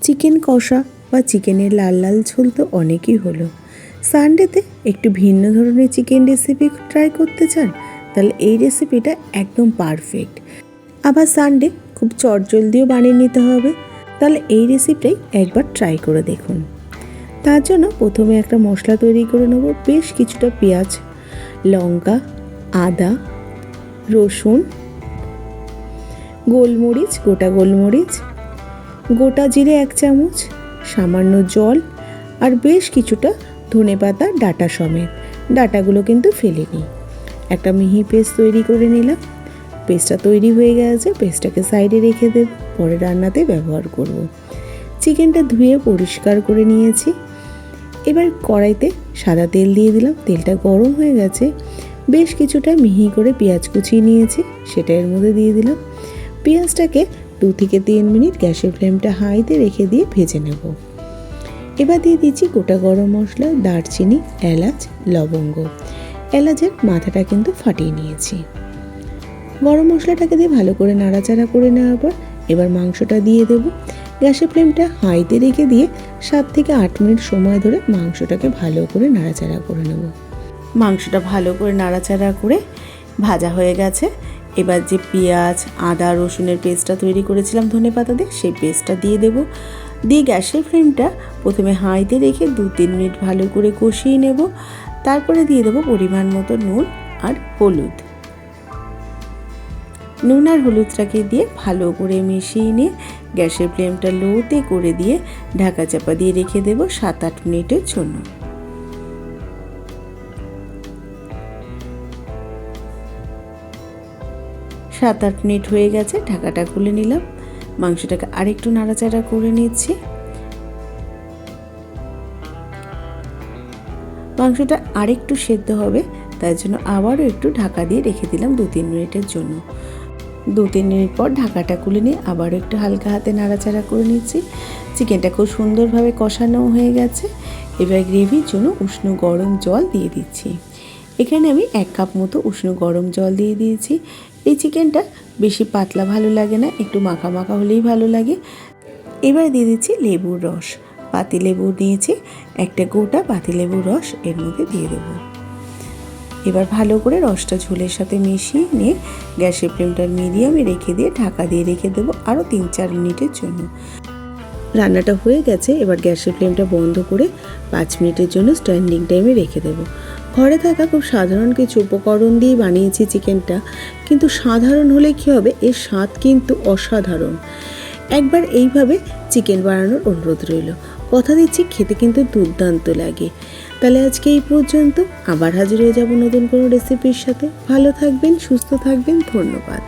Chicken কষা বা চিকেনের লাল লাল ঝোল তো অনেকই হলো। সানডেতে একটু ভিন্ন ধরনের চিকেন রেসিপি ট্রাই করতে চান, তাহলে এই রেসিপিটা একদম পারফেক্ট। আবার সানডে খুব চটজলদিও বানিয়ে নিতে হবে, তাহলে এই রেসিপিটাই একবার ট্রাই করে দেখুন। তার জন্য প্রথমে একটা মশলা তৈরি করে নেব। বেশ কিছুটা পেঁয়াজ, লঙ্কা, আদা, রসুন, গোলমরিচ, গোটা গোলমরিচ, গোটা জিরে 1 চামচ, সামান্য জল আর বেশ কিছুটা ধনেপাতা ডাঁটা সমেত। ডাঁটাগুলো কিন্তু ফেলিনি। একটা মিহি পেস্ট তৈরি করে নিলাম। পেস্টটা তৈরি হয়ে গেছে, পেস্টটাকে সাইডে রেখে দেব, পরে রান্নাতে ব্যবহার করব। চিকেনটা ধুয়ে পরিষ্কার করে নিয়েছি। এবার কড়াইতে সাদা তেল দিয়ে দিলাম। তেলটা গরম হয়ে গেছে। বেশ কিছুটা মিহি করে পেঁয়াজ কুচিয়ে নিয়েছি, সেটা এর মধ্যে দিয়ে দিলাম। পেঁয়াজটাকে 2 থেকে 3 মিনিট গ্যাসের ফ্লেমটা হাইতে রেখে দিয়ে ভেজে নেব। এবার দিয়ে দিচ্ছি গোটা গরম মশলা, দারচিনি, এলাচ, লবঙ্গ। এলাচের মাথাটা কিন্তু ফাটিয়ে নিয়েছি। গরম মশলাটাকে দিয়ে ভালো করে নাড়াচাড়া করে নেওয়ার পর এবার মাংসটা দিয়ে দেব। গ্যাসের ফ্লেমটা হাইতে রেখে দিয়ে 7 থেকে 8 মিনিট সময় ধরে মাংসটাকে ভালো করে নাড়াচাড়া করে নেব। মাংসটা ভালো করে নাড়াচাড়া করে ভাজা হয়ে গেছে। এবার যে পেঁয়াজ, আদা, রসুনের পেস্টটা তৈরি করেছিলাম ধনেপাতা দিয়ে, সেই পেস্টটা দিয়ে দেব। দিয়ে গ্যাসের ফ্লেমটা প্রথমে হাইতে রেখে 2-3 মিনিট ভালো করে কষিয়ে নেব। তারপরে দিয়ে দেবো পরিমাণ মতো নুন আর হলুদ। নুন আর হলুদটাকে দিয়ে ভালো করে মিশিয়ে নিয়ে গ্যাসের ফ্লেমটা লোতে করে দিয়ে ঢাকা চাপা দিয়ে রেখে দেব 7-8 মিনিটের জন্য। 7-8 মিনিট হয়ে গেছে, ঢাকাটা খুলে নিলাম। মাংসটাকে আরেকটু নাড়াচাড়া করে নিচ্ছি। মাংসটা আরেকটু সেদ্ধ হবে, তাই জন্য আবারও একটু ঢাকা দিয়ে রেখে দিলাম 2-3 মিনিটের জন্য। 2-3 মিনিট পর ঢাকাটা খুলে নিয়ে আবারও একটু হালকা হাতে নাড়াচাড়া করে নিচ্ছি। চিকেনটা খুব সুন্দরভাবে কষানো হয়ে গেছে। এবার গ্রেভির জন্য উষ্ণ গরম জল দিয়ে দিচ্ছি। এখানে আমি 1 কাপ মতো উষ্ণ গরম জল দিয়ে দিয়েছি। এই চিকেনটা বেশি পাতলা ভালো লাগে না, একটু মাখা মাখা হলেই ভালো লাগে। এবার দিয়ে দিচ্ছি লেবুর রস। পাতিলেবু নিয়েছি, একটা গোটা পাতিলেবুর রস এর মধ্যে দিয়ে দেব। এবার ভালো করে রসটা ঝোলের সাথে মিশিয়ে নিয়ে গ্যাসের ফ্লেমটা মিডিয়ামে রেখে দিয়ে ঢাকা দিয়ে রেখে দেবো আরও 3-4 মিনিটের জন্য। রান্নাটা হয়ে গেছে। এবার গ্যাসের ফ্লেমটা বন্ধ করে 5 মিনিটের জন্য স্ট্যান্ডিং টাইমে রেখে দেবো। ঘরে থাকা খুব সাধারণ কিছু উপকরণ দিয়ে বানিয়েছি চিকেনটা, কিন্তু সাধারণ হলে কী হবে, এর স্বাদ কিন্তু অসাধারণ। একবার এইভাবে চিকেন বানানোর অনুরোধ রইল। কথা দিচ্ছি খেতে কিন্তু দুর্দান্ত লাগে। তাহলে আজকে এই পর্যন্ত। আবার হাজির হয়ে যাব নতুন কোনো রেসিপির সাথে। ভালো থাকবেন, সুস্থ থাকবেন। ধন্যবাদ।